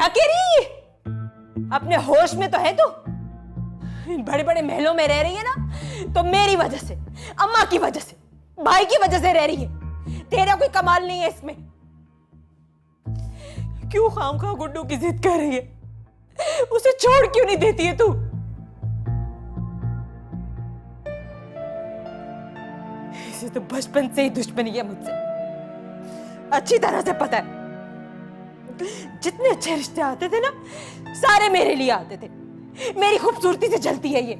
क्या कह रही है? अपने होश में तो है तू? इन बड़े बड़े महलों में रह रही है ना, तो मेरी वजह से, अम्मा की वजह से, भाई की वजह से रह रही है। तेरा कोई कमाल नहीं है इसमें। क्यों खामखा गुड्डू की जिद कर रही है? उसे छोड़ क्यों नहीं देती है तू? इसे तो बचपन से ही दुश्मनी है मुझसे, अच्छी तरह से पता है। जितने अच्छे रिश्ते आते थे ना, सारे मेरे लिए आते थे। मेरी खूबसूरती से जलती है ये,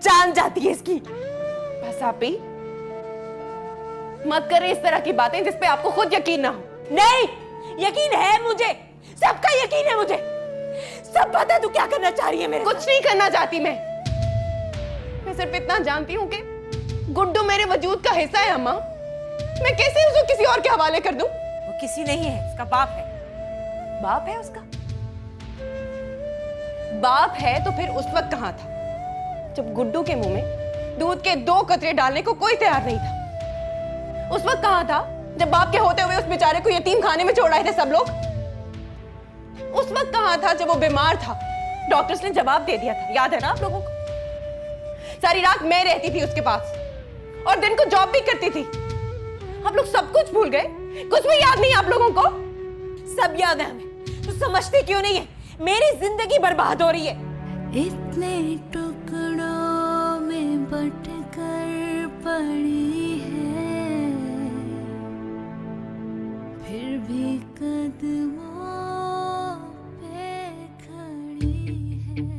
जान जाती है इसकी। बस आप ही मत करें इस तरह की बातें जिस पे आपको खुद यकीन ना हो। नहीं, यकीन है मुझे, सबका यकीन है मुझे। सब पता है तू क्या करना चाह रही है मेरे। कुछ नहीं करना चाहती मैं सिर्फ इतना जानती हूँ कि गुड्डू मेरे वजूद का हिस्सा है अम्मा। मैं कैसे उसको किसी और के हवाले कर दूं? वो किसी नहीं है, उसका बाप है। बाप है उसका? बाप है तो फिर उस वक्त कहां था जब गुड्डू के मुंह में दूध के 2 कतरे डालने को कोई तैयार नहीं था? उस वक्त कहां था जब बाप के होते हुए उस बेचारे को यतीम खाने में छोड़ आए थे सब लोग? उस वक्त कहां था जब वो बीमार था? डॉक्टर्स ने जवाब दे दिया था, याद है ना आप लोगों को? सारी रात मैं रहती थी उसके पास और दिन को जॉब भी करती थी। आप लोग सब कुछ भूल गए? कुछ भी याद नहीं आप लोगों को? सब याद है हमें, तो समझते क्यों नहीं है? मेरी जिंदगी बर्बाद हो रही है। इतने टुकड़ों में बंटकर पड़ी है, फिर भी कदमों पे खड़ी है।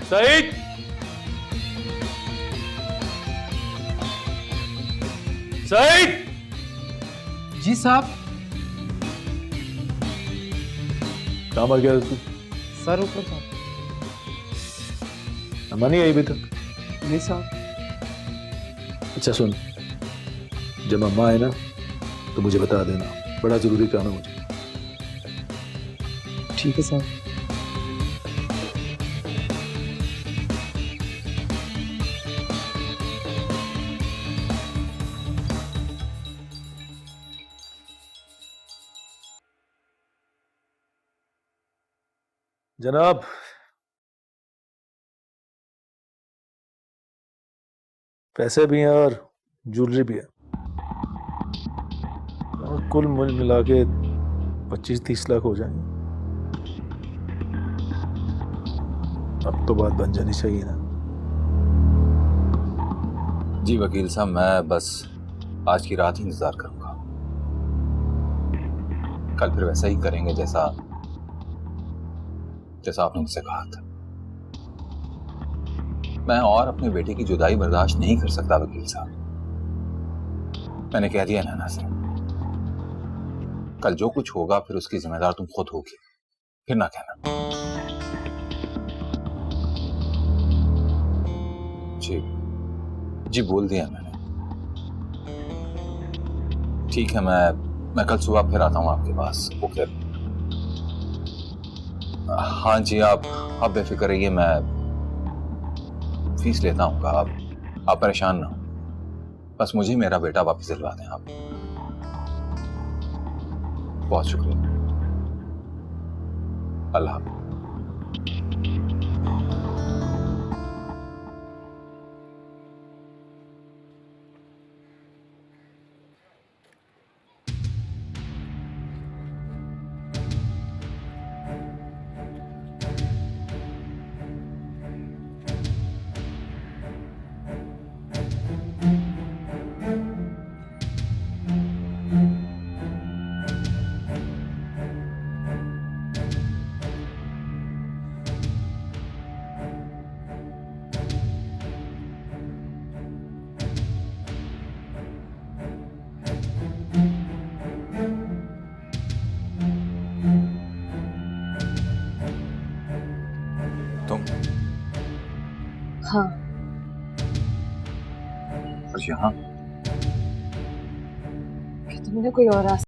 सईद, सईद। जी साहब। कहाँ मर गया तू? सर ऊपर था। अम्मा नहीं आई अभी तक? नहीं साहब। अच्छा सुन, जब अम्मा आए ना तो मुझे बता देना, बड़ा जरूरी काम है मुझे। ठीक है साहब। जनाब, पैसे भी हैं और ज्वेलरी भी है, और कुल मिला के 25-30 लाख हो जाएंगे। अब तो बात बन जानी चाहिए ना। जी वकील साहब, मैं बस आज की रात ही इंतजार करूंगा। कल फिर वैसा ही करेंगे जैसा आपने मुझसे कहा था। मैं और अपने बेटे की जुदाई बर्दाश्त नहीं कर सकता वकील साहब। मैंने कह दिया नैना से, कल जो कुछ होगा फिर उसकी जिम्मेदार तुम खुद होगी, फिर ना कहना। जी जी, बोल दिया मैंने। ठीक है, मैं कल सुबह फिर आता हूं आपके पास। ओके। हाँ जी, आप बेफिक्र रहिए, मैं फीस लेता हूँ। आप परेशान ना हो, बस मुझे मेरा बेटा वापस दिलवा दें आप। बहुत शुक्रिया। अल्लाह हाफ़िज़। हाँ। और यहाँ कि तुमने कोई और रास्ता